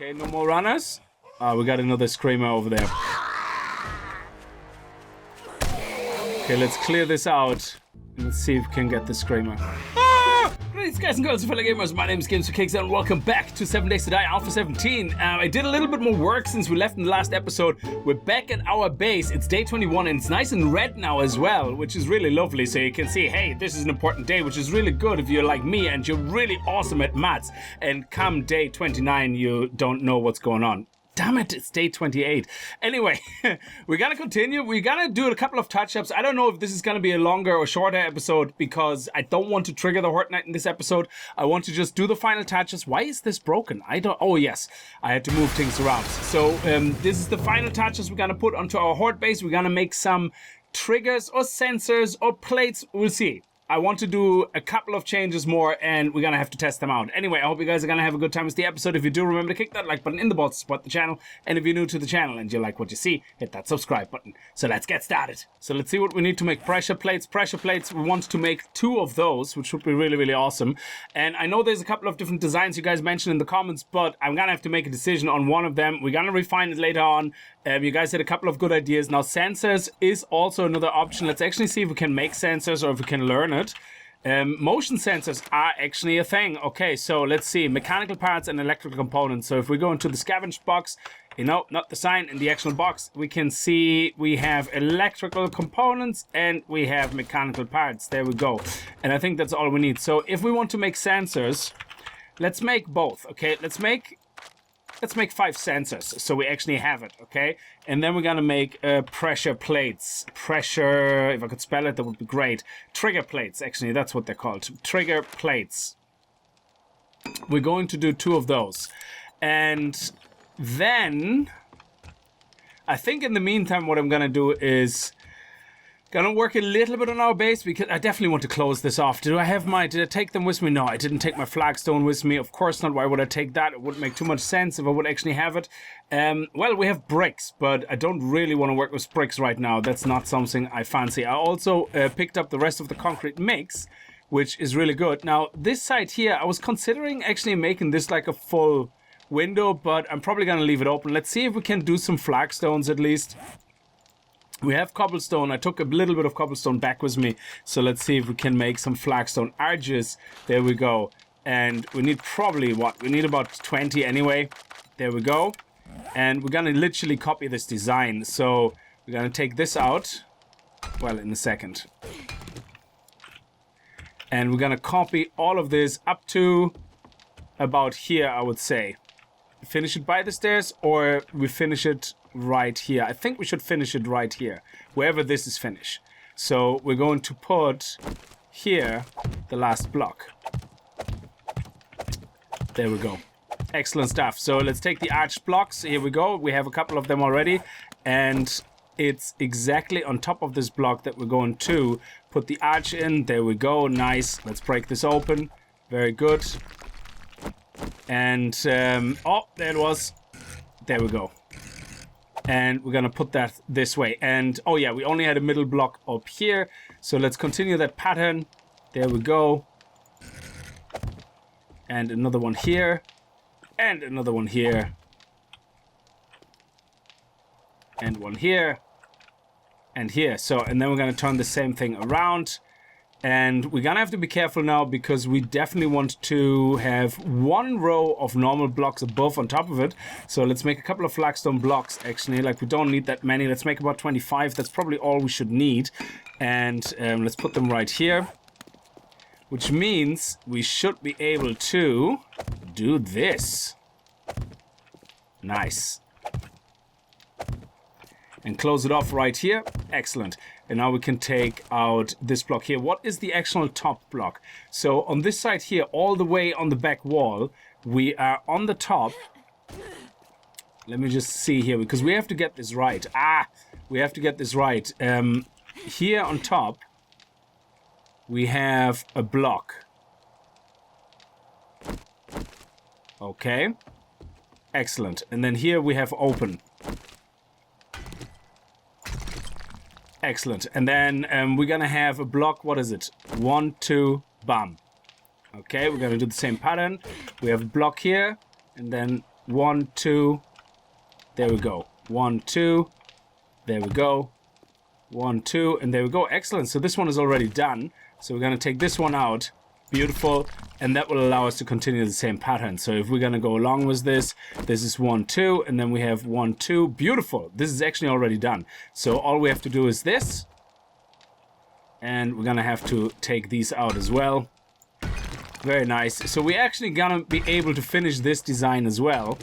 Okay, no more runners. We got another screamer over there. Okay, let's clear this out. And let's see if we can get the screamer. Greetings, guys and girls and fellow gamers. My name is Games for Kicks and welcome back to 7 Days to Die Alpha 17. I did a little bit more work since we left in the last episode. We're back at our base. It's day 21 and it's nice and red now as well, which is really lovely. So you can see, hey, this is an important day, which is really good if you're like me and you're really awesome at maths. And come day 29, you don't know what's going on. Damn it, it's day 28. Anyway, we're gonna continue. We're gonna do a couple of touch-ups. I don't know if this is gonna be a longer or shorter episode because I don't want to trigger the Horde Knight in this episode. I want to just do the final touches. Why is this broken? Oh yes, I had to move things around. So this is the final touches we're gonna put onto our Horde base. We're gonna make some triggers or sensors or plates. We'll see. I want to do a couple of changes more and we're gonna have to test them out. Anyway, I hope you guys are gonna have a good time with the episode. If you do, remember to kick that like button in the balls to support the channel. And if you're new to the channel and you like what you see, hit that subscribe button. So let's get started. So let's see what we need to make pressure plates. Pressure plates, we want to make 2 of those, which would be really, really awesome. And I know there's a couple of different designs you guys mentioned in the comments, but I'm gonna have to make a decision on one of them. We're gonna refine it later on. You guys had a couple of good ideas. Now sensors is also another option. Let's actually see if we can make sensors or if we can learn it. Motion sensors are actually a thing. Okay, so let's see. Mechanical parts and electrical components. So if we go into the scavenged box, you know, not the sign, in the actual box, we can see we have electrical components and we have mechanical parts. There we go. And I think that's all we need. So if we want to make sensors, let's make both. Okay, let's make 5 sensors, so we actually have it, okay? And then we're gonna make pressure plates. Pressure, if I could spell it, that would be great. Trigger plates, actually, that's what they're called. Trigger plates. We're going to do 2 of those. And then, I think in the meantime, what I'm gonna do is gonna work a little bit on our base because I definitely want to close this off. Did I take them with me? No, I didn't take my flagstone with me. Of course not. Why would I take that? It wouldn't make too much sense if I would actually have it. Well, we have bricks, but I don't really want to work with bricks right now. That's not something I fancy. I also picked up the rest of the concrete mix, which is really good. Now, this side here, I was considering actually making this like a full window, but I'm probably gonna leave it open. Let's see if we can do some flagstones at least. We have cobblestone. I took a little bit of cobblestone back with me. So let's see if we can make some flagstone arches. There we go. And we need probably what? We need about 20 anyway. There we go. And we're going to literally copy this design. So we're going to take this out. Well, in a second. And we're going to copy all of this up to about here, I would say. Finish it by the stairs or we finish it right here. I think we should finish it right here, wherever this is finished. So we're going to put here the last block. There we go. Excellent stuff. So let's take the arch blocks. Here we go. We have a couple of them already. And it's exactly on top of this block that we're going to put the arch in. There we go. Nice. Let's break this open. Very good. And, oh, there it was. There we go. And we're gonna put that this way. And, oh yeah, we only had a middle block up here. So let's continue that pattern. There we go. And another one here. And another one here. And one here. And here. So, and then we're gonna turn the same thing around. And we're gonna have to be careful now because we definitely want to have 1 row of normal blocks above on top of it. So let's make a couple of flagstone blocks actually. Like we don't need that many. Let's make about 25. That's probably all we should need. And let's put them right here. Which means we should be able to do this. Nice. And close it off right here. Excellent. And now we can take out this block here. What is the actual top block? So on this side here, all the way on the back wall, we are on the top. Let me just see here, because we have to get this right. We have to get this right. Here on top, we have a block. Okay. Excellent. And then here we have open. Excellent. And then we're going to have a block. What is it? 1, 2, bam. Okay, we're going to do the same pattern. We have a block here. And then 1, 2. There we go. 1, 2. There we go. 1, 2. And there we go. Excellent. So this one is already done. So we're going to take this one out. Beautiful. And that will allow us to continue the same pattern. So if we're going to go along with this, this is 1, 2. And then we have 1, 2. Beautiful. This is actually already done. So all we have to do is this. And we're going to have to take these out as well. Very nice. So we're actually going to be able to finish this design as well.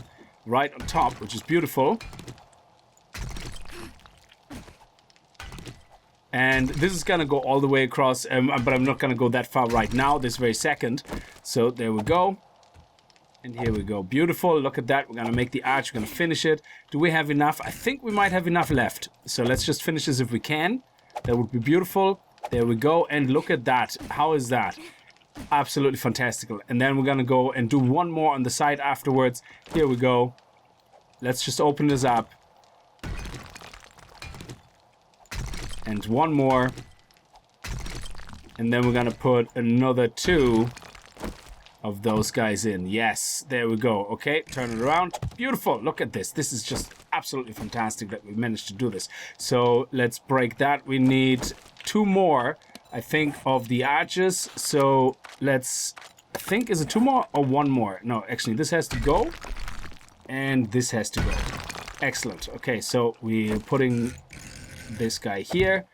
Right on top, which is beautiful. And this is going to go all the way across, but I'm not going to go that far right now, this very second. So there we go. And here we go. Beautiful. Look at that. We're going to make the arch. We're going to finish it. Do we have enough? I think we might have enough left. So let's just finish this if we can. That would be beautiful. There we go. And look at that. How is that? Absolutely fantastical. And then we're going to go and do one more on the side afterwards. Here we go. Let's just open this up. And one more. And then we're going to put another 2 of those guys in. Yes, there we go. Okay, turn it around. Beautiful. Look at this. This is just absolutely fantastic that we managed to do this. So let's break that. We need 2 more, I think, of the arches. So let's, I think, is it 2 more or 1 more? No, actually, this has to go. And this has to go. Excellent. Okay, so we're putting this guy here.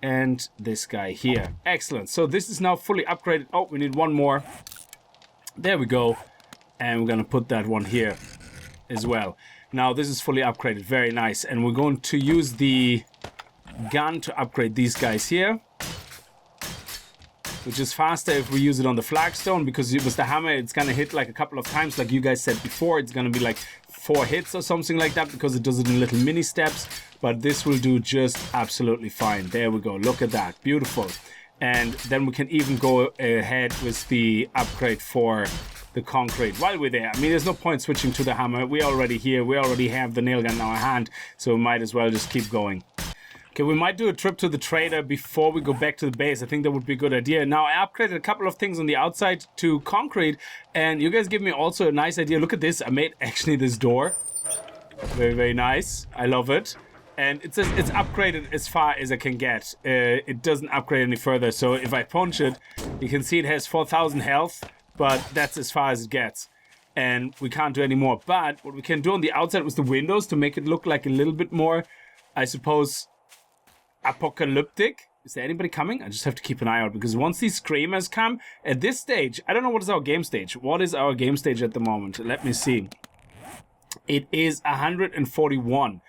And this guy here. Excellent. So this is now fully upgraded. Oh, we need 1 more. There we go. And we're going to put that one here as well. Now, this is fully upgraded. Very nice. And we're going to use the gun to upgrade these guys here. Which is faster if we use it on the flagstone, because with the hammer it's gonna hit like a couple of times, like you guys said before. It's gonna be like 4 hits or something like that, because it does it in little mini steps. But this will do just absolutely fine. There we go. Look at that. Beautiful. And then we can even go ahead with the upgrade for the concrete while we're there. I mean, there's no point switching to the hammer. We're already here. We already have the nail gun in our hand, so we might as well just keep going. Okay, we might do a trip to the trader before we go back to the base. I think that would be a good idea. Now, I upgraded a couple of things on the outside to concrete, and you guys give me also a nice idea. Look at this. I made actually this door. Very, very nice. I love it. And it's upgraded as far as I can get. It doesn't upgrade any further. So if I punch it, you can see it has 4,000 health, but that's as far as it gets. And we can't do any more. But what we can do on the outside with the windows to make it look like a little bit more, I suppose, apocalyptic. Is there anybody coming? I just have to keep an eye out, because once these screamers come at this stage, I don't know what is our game stage. What is our game stage at the moment? Let me see. It is 141.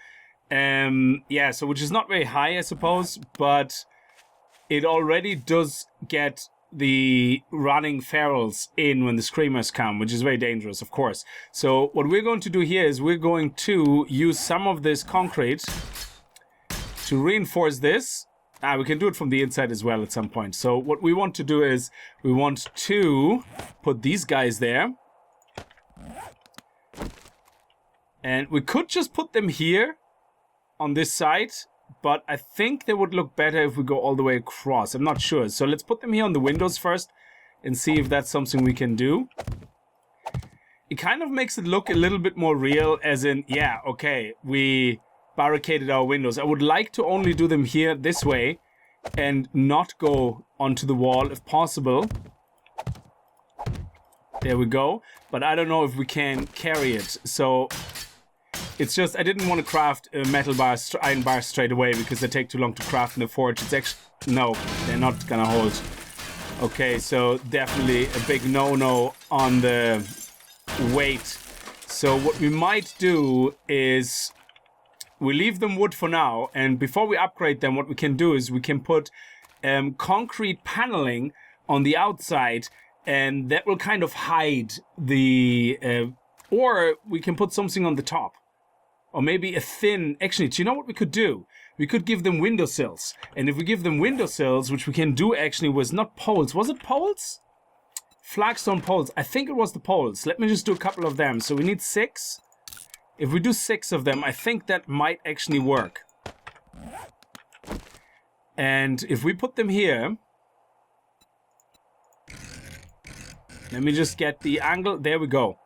Yeah, so which is not very high, I suppose, but it already does get the running ferals in when the screamers come, which is very dangerous, of course. So what we're going to do here is we're going to use some of this concrete to reinforce this. We can do it from the inside as well at some point. So what we want to do is we want to put these guys there. And we could just put them here on this side, but I think they would look better if we go all the way across. I'm not sure. So let's put them here on the windows first and see if that's something we can do. It kind of makes it look a little bit more real, as in, yeah, okay, we barricaded our windows. I would like to only do them here this way and not go onto the wall if possible. There we go. But I don't know if we can carry it. So it's just, I didn't want to craft a metal bar, iron bar straight away, because they take too long to craft in the forge. It's actually, no, they're not gonna hold. Okay, so definitely a big no-no on the weight. So what we might do is we leave them wood for now, and before we upgrade them, what we can do is we can put concrete paneling on the outside, and that will kind of hide the... or we can put something on the top. Or maybe a thin... Actually, do you know what we could do? We could give them windowsills. And if we give them windowsills, which we can do actually was not poles. Was it poles? Flagstone poles. I think it was the poles. Let me just do a couple of them. So we need 6. If we do 6 of them, I think that might actually work. And if we put them here... Let me just get the angle. There we go.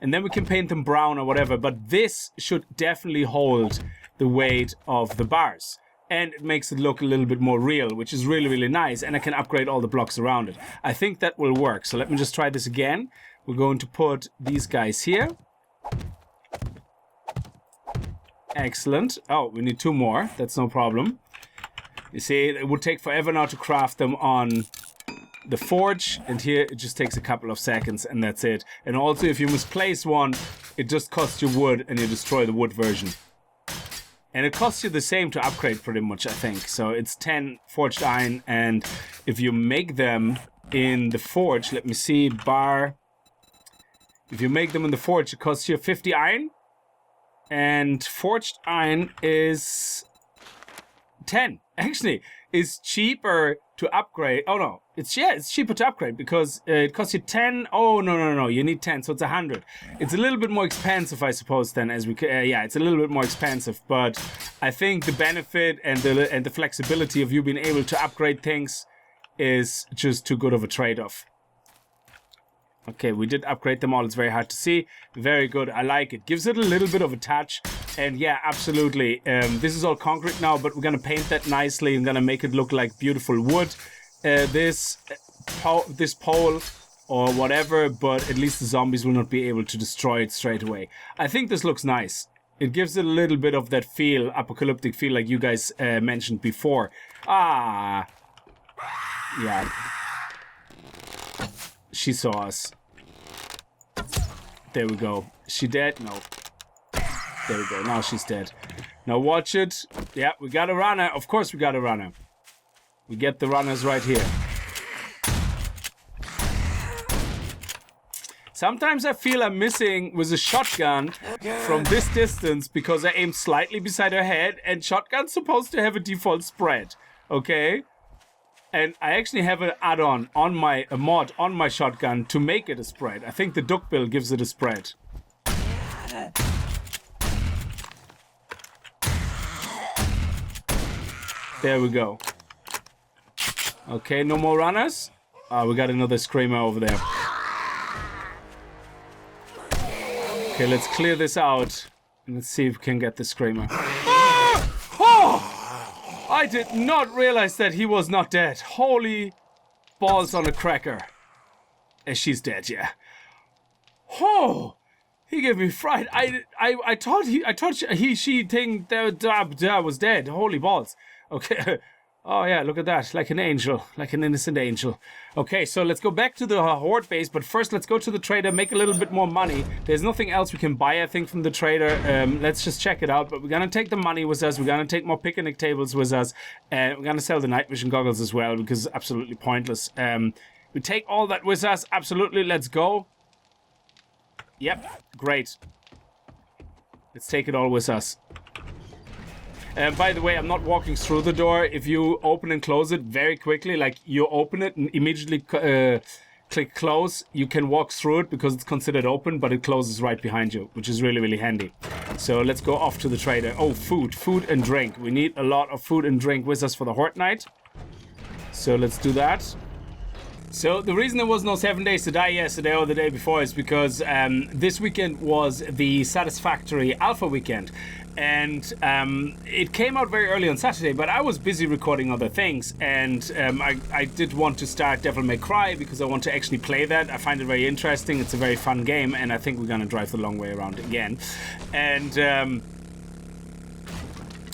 And then we can paint them brown or whatever. But this should definitely hold the weight of the bars. And it makes it look a little bit more real, which is really, really nice. And I can upgrade all the blocks around it. I think that will work. So let me just try this again. We're going to put these guys here. Excellent. Oh, we need 2 more. That's no problem. You see, it would take forever now to craft them on the forge. And here it just takes a couple of seconds and that's it. And also if you misplace one, it just costs you wood and you destroy the wood version. And it costs you the same to upgrade pretty much, I think. So it's 10 forged iron. And if you make them in the forge, let me see, bar. If you make them in the forge, it costs you 50 iron. And forged iron is 10. Actually, it's cheaper to upgrade. Oh no, it's cheaper to upgrade because it costs you 10. Oh no, you need 10, so it's 100. It's a little bit more expensive, I suppose. Then as we yeah, it's a little bit more expensive, but I think the benefit and the flexibility of you being able to upgrade things is just too good of a trade-off. Okay, we did upgrade them all. It's very hard to see. Very good. I like it. Gives it a little bit of a touch. And yeah, absolutely. This is all concrete now, but we're going to paint that nicely. I'm going to make it look like beautiful wood. This pole or whatever, but at least the zombies will not be able to destroy it straight away. I think this looks nice. It gives it a little bit of that feel, apocalyptic feel like you guys mentioned before. Ah. Yeah. She saw us. There we go. Is she dead? No. There we go. Now she's dead. Now watch it. Yeah, we got a runner. Of course we got a runner. We get the runners right here. Sometimes I feel I'm missing with a shotgun from this distance because I aim slightly beside her head and shotgun's supposed to have a default spread. Okay? And I actually have an add-on on a mod on my shotgun to make it a spread. I think the duck bill gives it a spread. There we go. Okay, no more runners. We got another screamer over there. Okay, let's clear this out. And let's see if we can get the screamer. Oh! I did not realize that he was not dead. Holy balls on a cracker. She's dead, yeah. Oh, he gave me fright. I thought she think that was dead. Holy balls. Okay. Oh yeah, look at that. Like an angel, like an innocent angel. Okay, so let's go back to the horde base, but first let's go to the trader, make a little bit more money. There's nothing else we can buy, I think, from the trader. Let's just check it out, but we're gonna take the money with us. We're gonna take more picnic tables with us, and we're gonna sell the night vision goggles as well, because it's absolutely pointless. We take all that with us, absolutely. Let's go. Yep, great. Let's take it all with us. By the way, I'm not walking through the door. If you open and close it very quickly, like you open it and immediately click close, you can walk through it because it's considered open, but it closes right behind you, which is really, really handy. So let's go off to the trader. Oh, food and drink. We need a lot of food and drink with us for the Horde Night. So let's do that. So the reason there was no 7 Days to Die yesterday or the day before is because this weekend was the Satisfactory Alpha weekend. And it came out very early on Saturday, but I was busy recording other things. And I did want to start Devil May Cry because I want to actually play that. I find it very interesting. It's a very fun game. And I think we're going to drive the long way around again. And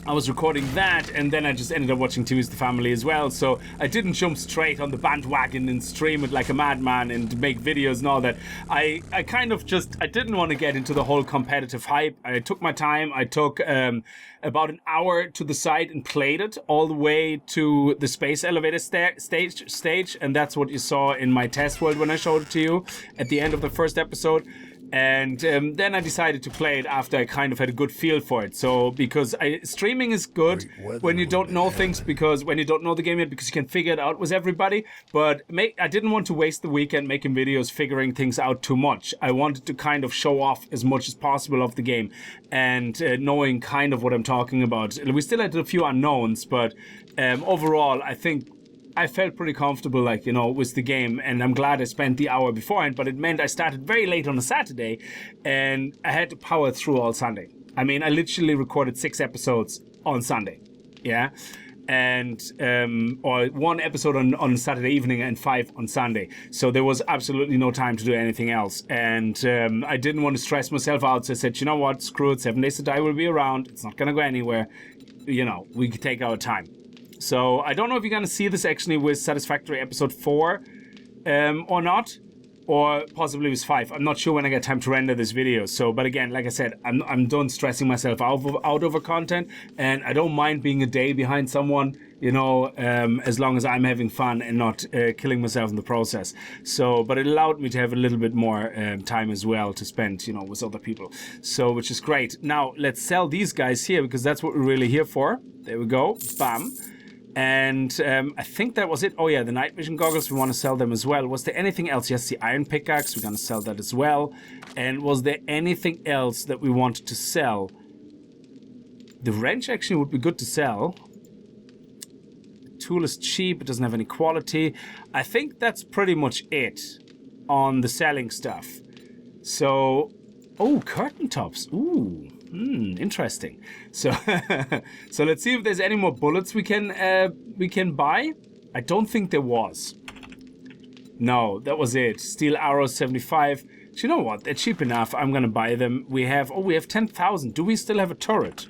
I was recording that, and then I just ended up watching TV with the family as well. So I didn't jump straight on the bandwagon and stream it like a madman and make videos and all that. I kind of just, I didn't want to get into the whole competitive hype. I took my time. I took about an hour to the side and played it all the way to the space elevator stage. And that's what you saw in my test world when I showed it to you at the end of the first episode. And then I decided to play it after I kind of had a good feel for it. So, because streaming is good when you don't know things, because when you don't know the game yet, because you can figure it out with everybody. But I didn't want to waste the weekend making videos, figuring things out too much. I wanted to kind of show off as much as possible of the game and knowing kind of what I'm talking about. We still had a few unknowns, but overall, I think I felt pretty comfortable, like, you know, with the game, and I'm glad I spent the hour beforehand, but it meant I started very late on a Saturday, and I had to power through all Sunday. I mean, I literally recorded 6 episodes on Sunday, yeah? And, or 1 episode on Saturday evening and 5 on Sunday. So there was absolutely no time to do anything else. And I didn't want to stress myself out, so I said, you know what, screw it, 7 Days to Die will be around, it's not gonna go anywhere. You know, we could take our time. So I don't know if you're gonna see this actually with Satisfactory episode 4 or not, or possibly with 5. I'm not sure when I get time to render this video. So, but again, like I said, I'm done stressing myself out over content, and I don't mind being a day behind someone, you know, as long as I'm having fun and not killing myself in the process. So, but it allowed me to have a little bit more time as well to spend, you know, with other people. So, which is great. Now, let's sell these guys here because that's what we're really here for. There we go. Bam. And I think that was it. Oh yeah, the night vision goggles, we want to sell them as well. Was there anything else? Yes, the iron pickaxe, we're going to sell that as well. And was there anything else that we wanted to sell? The wrench actually would be good to sell. The tool is cheap, it doesn't have any quality. I think that's pretty much it on the selling stuff. So, oh, curtain tops. Ooh. Interesting. So, so let's see if there's any more bullets we can buy. I don't think there was. No, that was it. Steel arrows, 75. Do you know what? They're cheap enough. I'm gonna buy them. We have 10,000. Do we still have a turret?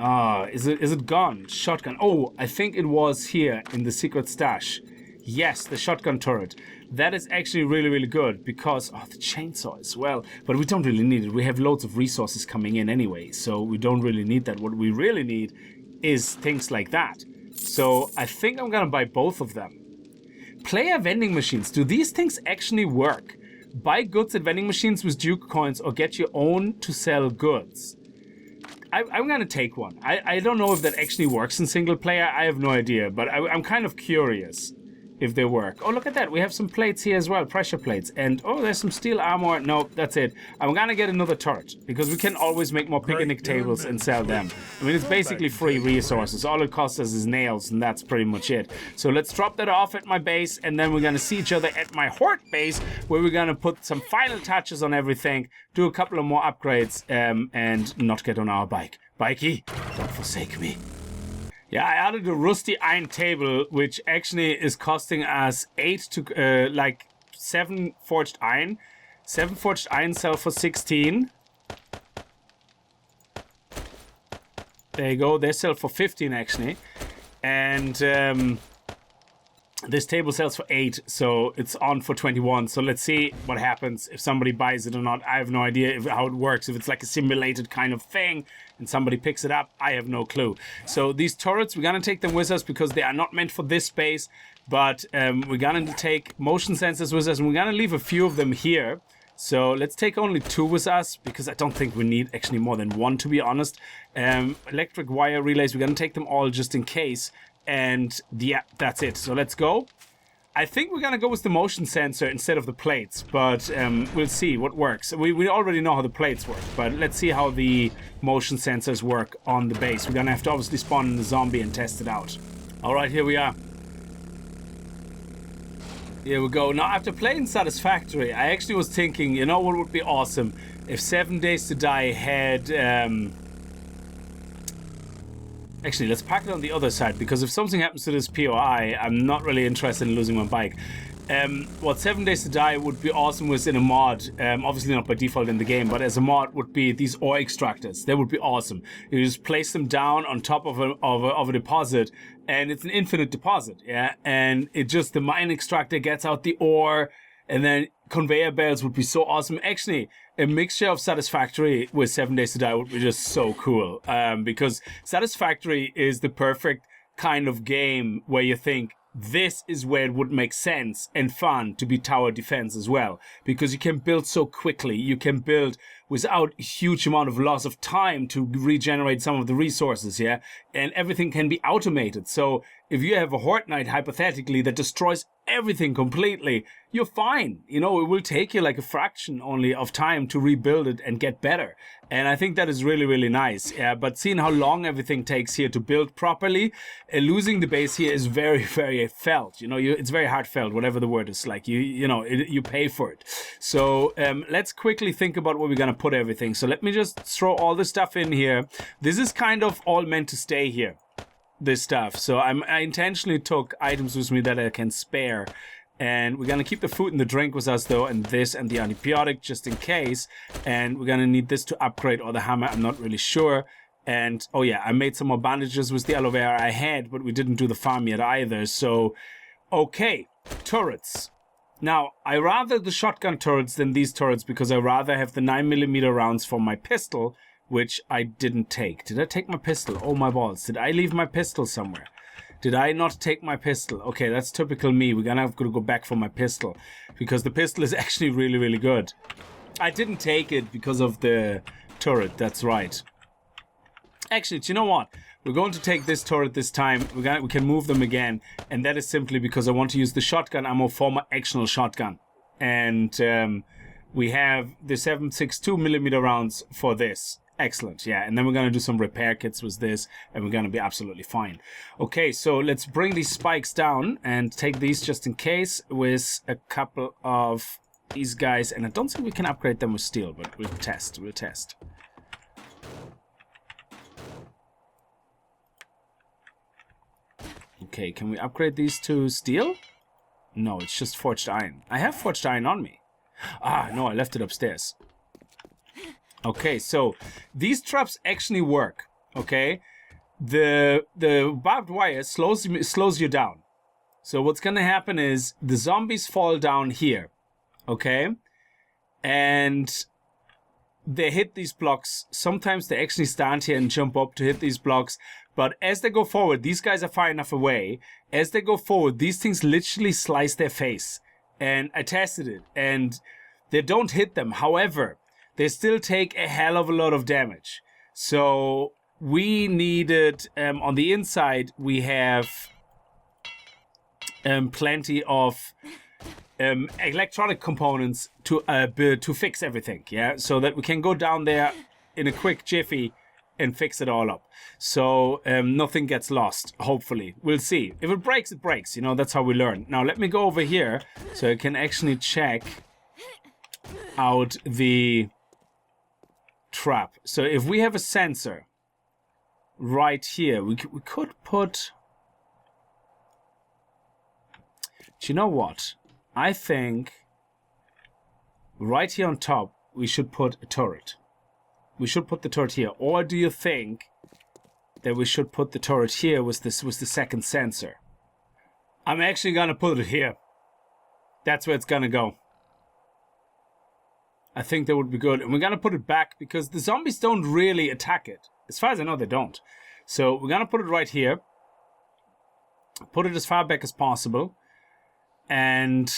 Is it gone? Shotgun. Oh, I think it was here in the secret stash. Yes, the shotgun turret. That is actually really, really good because, the chainsaw as well. But we don't really need it. We have loads of resources coming in anyway, so we don't really need that. What we really need is things like that. So I think I'm gonna buy both of them. Player vending machines. Do these things actually work? Buy goods at vending machines with Duke coins or get your own to sell goods. I'm gonna take one. I don't know if that actually works in single player. I have no idea, but I'm kind of curious if they work. Oh, look at that. We have some plates here as well, pressure plates. And, oh, there's some steel armor. No, that's it. I'm gonna get another turret because we can always make more picnic tables and sell them. I mean, it's basically free resources. All it costs us is nails, and that's pretty much it. So let's drop that off at my base, and then we're gonna see each other at my horde base, where we're gonna put some final touches on everything, do a couple of more upgrades, and not get on our bike. Bikey, don't forsake me. Yeah, I added a rusty iron table, which actually is costing us 7 forged iron. 7 forged iron sell for 16. There you go. They sell for 15 actually. And this table sells for 8, so it's on for 21. So let's see what happens if somebody buys it or not. I have no idea how it works. If it's like a simulated kind of thing and somebody picks it up, I have no clue. So these turrets, we're gonna take them with us because they are not meant for this space, but we're gonna take motion sensors with us, and we're gonna leave a few of them here. So let's take only 2 with us because I don't think we need actually more than 1, to be honest. Electric wire relays, we're gonna take them all just in case. And yeah, that's it. So let's go. I think we're gonna go with the motion sensor instead of the plates, but we'll see what works. We already know how the plates work, but let's see how the motion sensors work on the base. We're gonna have to obviously spawn in the zombie and test it out. All right, here we are. Here we go. Now, after playing Satisfactory, I actually was thinking, you know what would be awesome? If 7 Days to Die had... Actually, let's park it on the other side, because if something happens to this POI, I'm not really interested in losing my bike. What 7 Days to Die would be awesome with in a mod, obviously not by default in the game, but as a mod would be these ore extractors. They would be awesome. You just place them down on top of a deposit, and it's an infinite deposit, yeah? And it just, the mine extractor gets out the ore, and then conveyor belts would be so awesome. Actually, a mixture of Satisfactory with 7 Days to Die would be just so cool. Because Satisfactory is the perfect kind of game where you think, this is where it would make sense and fun to be tower defense as well. Because you can build so quickly. You can build without a huge amount of loss of time to regenerate some of the resources, yeah? And everything can be automated. So if you have a Horde Knight, hypothetically, that destroys everything completely, you're fine. You know, it will take you like a fraction only of time to rebuild it and get better. And I think that is really, really nice. But seeing how long everything takes here to build properly, losing the base here is very, very felt. You know, it's very hard felt, whatever the word is. Like, you pay for it. So let's quickly think about where we're going to put everything. So let me just throw all the stuff in here. This is kind of all meant to stay here, this stuff. So I intentionally took items with me that I can spare. And we're going to keep the food and the drink with us, though, and this and the antibiotic just in case. And we're going to need this to upgrade, or the hammer, I'm not really sure. And, oh yeah, I made some more bandages with the aloe vera I had, but we didn't do the farm yet either. So, okay, turrets. Now, I rather the shotgun turrets than these turrets because I rather have the 9mm rounds for my pistol, which I didn't take. Did I take my pistol? Oh, my balls. Did I leave my pistol somewhere? Did I not take my pistol? Okay, that's typical me. We're gonna have to go back for my pistol because the pistol is actually really, really good. I didn't take it because of the turret. That's right. Actually, do you know what? We're going to take this turret this time. We can move them again, and that is simply because I want to use the shotgun ammo for my actual shotgun. And we have the 7.62mm rounds for this. Excellent, yeah, and then we're going to do some repair kits with this, and we're going to be absolutely fine. Okay, so let's bring these spikes down and take these just in case with a couple of these guys, and I don't think we can upgrade them with steel, but we'll test. Okay, can we upgrade these to steel? No, it's just forged iron. I have forged iron on me. Ah, no, I left it upstairs. Okay, so these traps actually work, okay? The barbed wire slows you down. So what's going to happen is the zombies fall down here, okay? And they hit these blocks. Sometimes they actually stand here and jump up to hit these blocks. But as they go forward, these guys are far enough away. As they go forward, these things literally slice their face. And I tested it, and they don't hit them. However, they still take a hell of a lot of damage. So we needed, on the inside, we have plenty of electronic components to fix everything, yeah? So that we can go down there in a quick jiffy and fix it all up. So nothing gets lost, hopefully. We'll see. If it breaks, it breaks. You know, that's how we learn. Now, let me go over here so I can actually check out the trap. So if we have a sensor right here, we could put... Do you know what? I think right here on top, we should put a turret. We should put the turret here. Or do you think that we should put the turret here with the second sensor? I'm actually going to put it here. That's where it's going to go. I think that would be good. And we're going to put it back because the zombies don't really attack it. As far as I know, they don't. So we're going to put it right here. Put it as far back as possible. And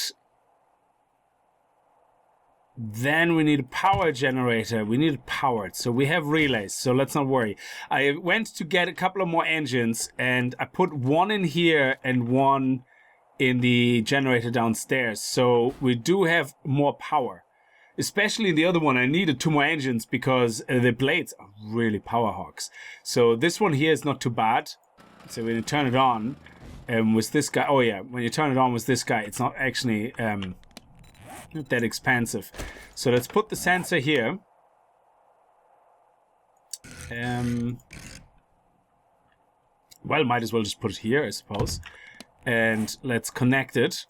then we need a power generator. We need it powered. So we have relays. So let's not worry. I went to get a couple of more engines. And I put one in here and one in the generator downstairs. So we do have more power. Especially in the other one, I needed 2 more engines because the blades are really power hogs. So this one here is not too bad. So when you turn it on with this guy, oh yeah, when you turn it on with this guy, it's not actually not that expensive. So let's put the sensor here. Well, might as well just put it here, I suppose. And let's connect it.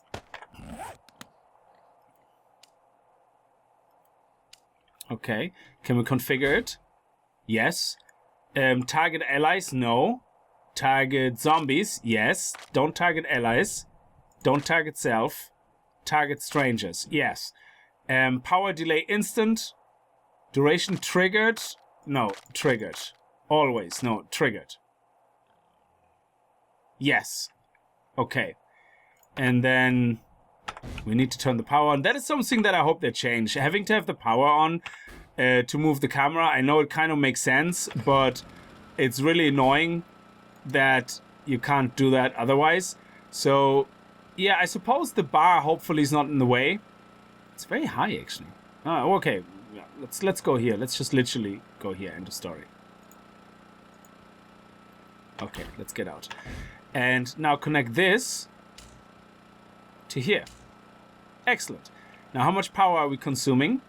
Okay, can we configure it? Yes. Target allies? No. Target zombies? Yes. Don't target allies. Don't target self. Target strangers? Yes. Power delay instant. Duration triggered? No, triggered. Always, no, triggered. Yes. Okay. And then we need to turn the power on. That is something that I hope they change. Having to have the power on to move the camera, I know it kind of makes sense, but it's really annoying that you can't do that otherwise. So Yeah, I suppose the bar hopefully is not in the way. It's very high, actually. Oh, okay. Yeah, let's go here. Let's just literally go here. End of story. Okay, let's get out. And now connect this to here. Excellent. Now, how much power are we consuming?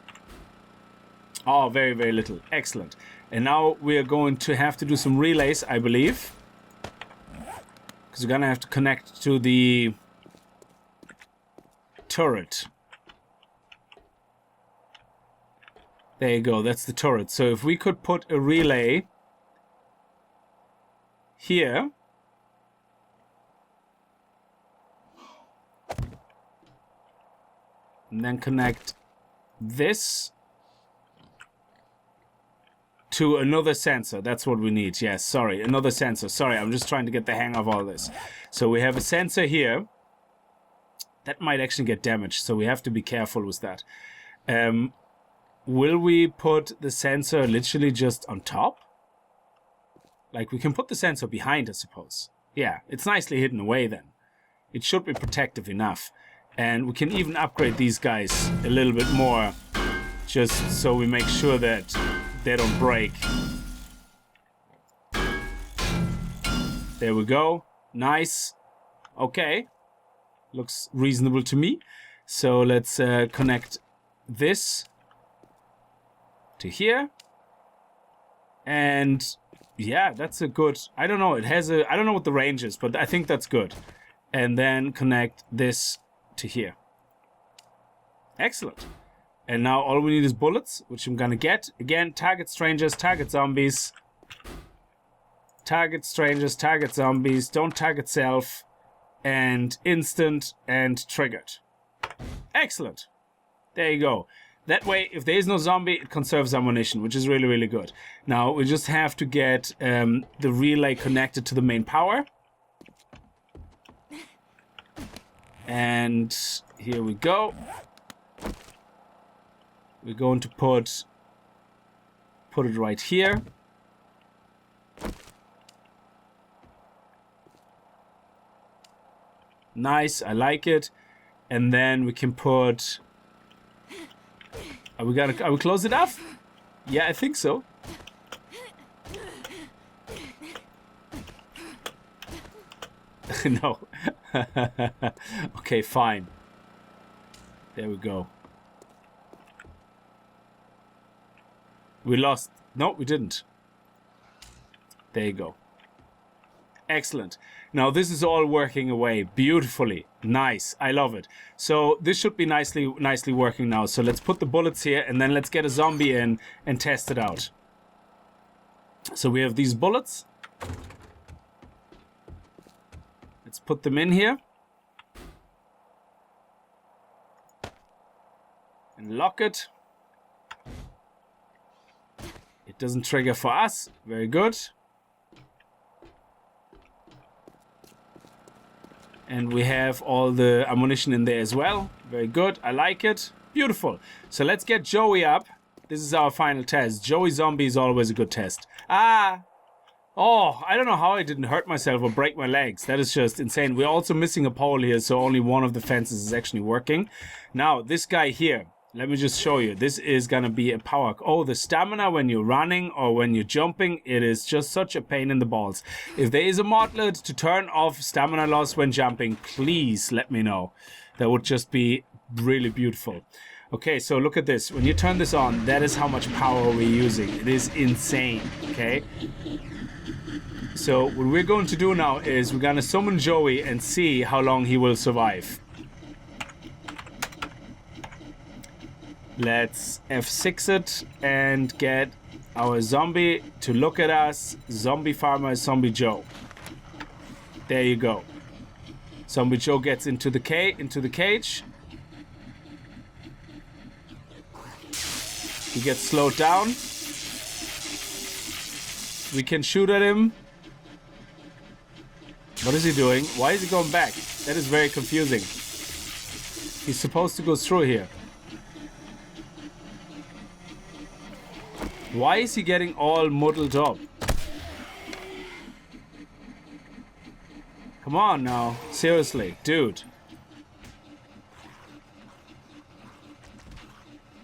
Oh, very, very little. Excellent. And now we are going to have to do some relays, I believe. Because we're going to have to connect to the turret. There you go. That's the turret. So if we could put a relay here. And then connect this to another sensor. That's what we need. Yes, sorry. Another sensor. Sorry, I'm just trying to get the hang of all this. So we have a sensor here. That might actually get damaged, so we have to be careful with that. Will we put the sensor literally just on top? Like, we can put the sensor behind, I suppose. Yeah, it's nicely hidden away then. It should be protective enough. And we can even upgrade these guys a little bit more, just so we make sure that they don't break. There we go. Nice. Okay. Looks reasonable to me. So let's connect this to here. And yeah, that's a good... I don't know. It has a... I don't know what the range is, but I think that's good. And then connect this to here. Excellent. And now all we need is bullets, which I'm gonna get. Again, target strangers, target zombies. Target strangers, target zombies. Don't target self. And instant and triggered. Excellent. There you go. That way, if there is no zombie, it conserves ammunition, which is really, really good. Now, we just have to get the relay connected to the main power. And here we go. We're going to put it right here. Nice, I like it. And then we can put... Are we close enough? Yeah, I think so. No. Okay, fine. There we go. We lost. No, we didn't. There you go. Excellent. Now this is all working away beautifully. Nice. I love it. So this should be nicely working now. So let's put the bullets here and then let's get a zombie in and test it out. So we have these bullets. Let's put them in here. And lock it. It doesn't trigger for us. Very good. And we have all the ammunition in there as well. Very good. I like it. Beautiful. So let's get Joey up. This is our final test. Joey zombie is always a good test. Ah! Oh, I don't know how I didn't hurt myself or break my legs. That is just insane. We're also missing a pole here, so only one of the fences is actually working. Now, this guy here. Let me just show you. This is gonna be a power. Oh, the stamina when you're running or when you're jumping, it is just such a pain in the balls. If there is a MacLeod to turn off stamina loss when jumping, please let me know. That would just be really beautiful. Okay, so look at this. When you turn this on, that is how much power we're using. It is insane, okay? So what we're going to do now is we're gonna summon Joey and see how long he will survive. Let's F6 it and get our zombie to look at us. Zombie farmer, Zombie Joe. There you go. Zombie Joe gets into the cage. He gets slowed down. We can shoot at him. What is he doing? Why is he going back? That is very confusing. He's supposed to go through here. Why is he getting all muddled up? Come on now. Seriously, dude.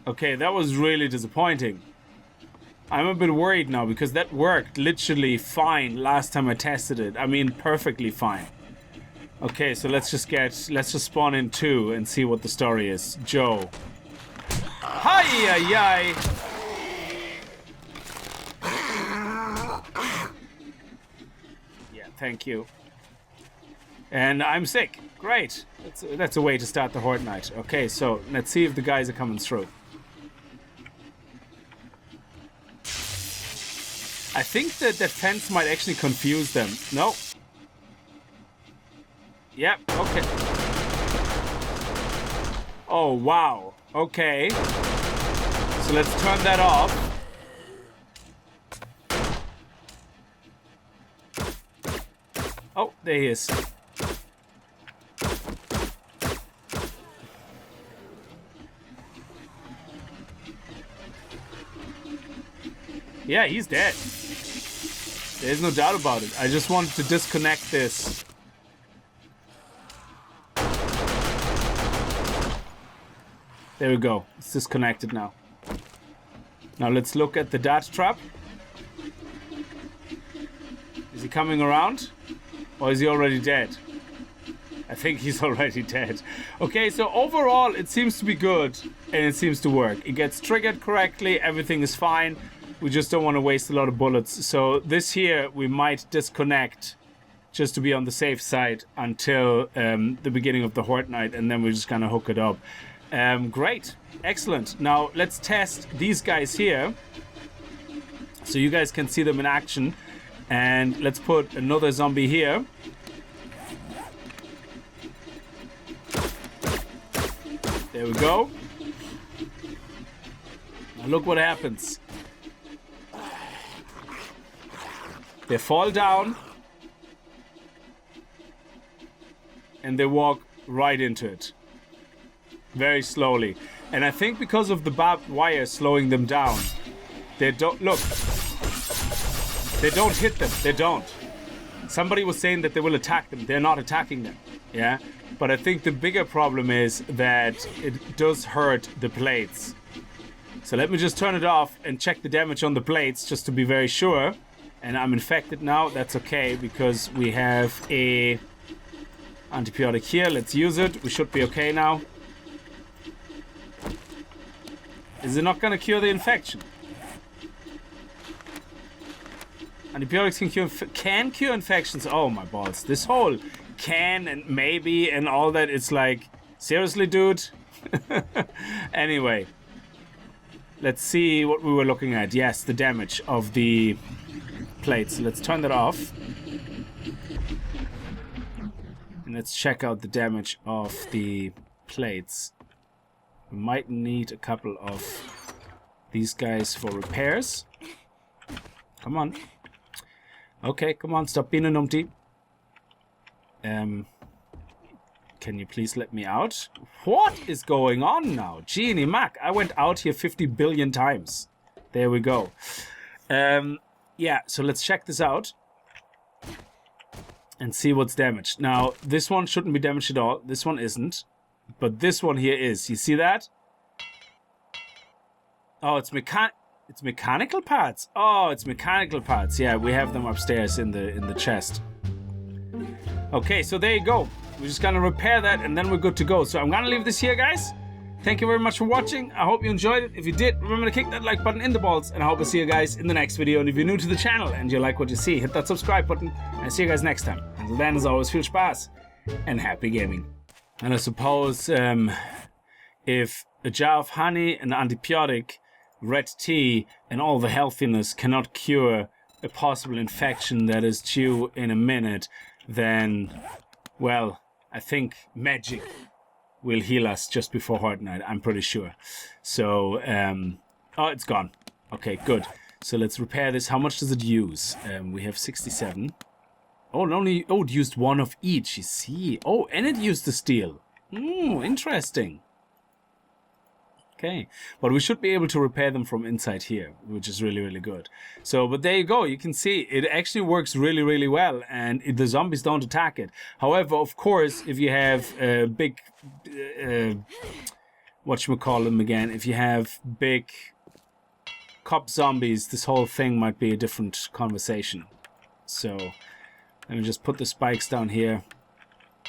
Okay, that was really disappointing. I'm a bit worried now because that worked literally fine last time I tested it. I mean, perfectly fine. Okay, so let's just spawn in 2 and see what the story is. Joe. Hi-yi-yi! Yeah, thank you. And I'm sick. Great. That's a way to start the Horde Night. Okay, so let's see if the guys are coming through. I think that the fence might actually confuse them. No. Yep, okay. Oh, wow. Okay. So let's turn that off. Oh, there he is. Yeah, he's dead. There's no doubt about it. I just wanted to disconnect this. There we go. It's disconnected now. Now let's look at the dart trap. Is he coming around? Or is he already dead? I think he's already dead. Okay, so overall it seems to be good and it seems to work. It gets triggered correctly, everything is fine. We just don't want to waste a lot of bullets. So this here we might disconnect just to be on the safe side until the beginning of the Horde Night, and then we're just gonna hook it up. Great, excellent. Now let's test these guys here so you guys can see them in action. And let's put another zombie here. There we go. Now look what happens. They fall down and they walk right into it very slowly. And I think because of the barbed wire slowing them down, they don't look. They don't hit them. They don't. Somebody was saying that they will attack them. They're not attacking them. Yeah. But I think the bigger problem is that it does hurt the plates. So let me just turn it off and check the damage on the plates just to be very sure. And I'm infected now. That's okay because we have a antibiotic here. Let's use it. We should be okay now. Is it not going to cure the infection? Antibiotics can cure infections. Oh my balls. This whole can and maybe and all that. It's like, seriously, dude? Anyway. Let's see what we were looking at. Yes, the damage of the plates. Let's turn that off. And let's check out the damage of the plates. We might need a couple of these guys for repairs. Come on. Okay, come on, stop being a numpty. Can you please let me out? What is going on now? Genie Mac, I went out here 50 billion times. There we go. Yeah, so let's check this out. And see what's damaged. Now, this one shouldn't be damaged at all. This one isn't. But this one here is. You see that? Oh, it's mechanical parts. Oh, it's mechanical parts. Yeah, we have them upstairs in the chest. Okay, so there you go. We're just gonna repair that and then we're good to go. So I'm gonna leave this here, guys. Thank you very much for watching. I hope you enjoyed it. If you did, remember to kick that like button in the balls. And I hope to see you guys in the next video. And if you're new to the channel and you like what you see, hit that subscribe button. And I'll see you guys next time. Until then, as always, viel Spaß and happy gaming. And I suppose if a jar of honey, an antibiotic, red tea, and all the healthiness cannot cure a possible infection that is due in a minute, then, well, I think magic will heal us just before Horde Night. I'm pretty sure. So, oh, it's gone. Okay, good. So let's repair this. How much does it use? We have 67. Oh, it used one of each. You see. Oh, and it used the steel. Interesting. Okay, but we should be able to repair them from inside here, which is really, really good. So, but there you go. You can see it actually works really, really well, and the zombies don't attack it. However, of course, if you have big whatchamacallit again, if you have big cop zombies, this whole thing might be a different conversation. So let me just put the spikes down here.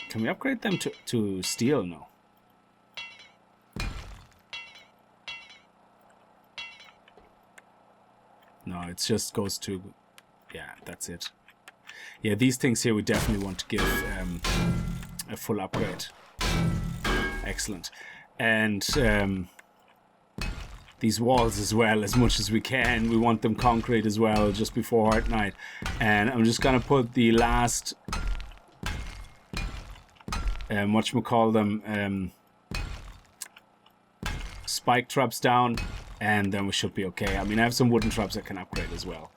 Can we upgrade them to steel? No. No, it just goes to... Yeah, that's it. Yeah, these things here we definitely want to give a full upgrade. Excellent. And these walls as well, as much as we can. We want them concrete as well, just before at night. And I'm just going to put the last... spike traps down, and then we should be okay. I mean, I have some wooden traps I can upgrade as well.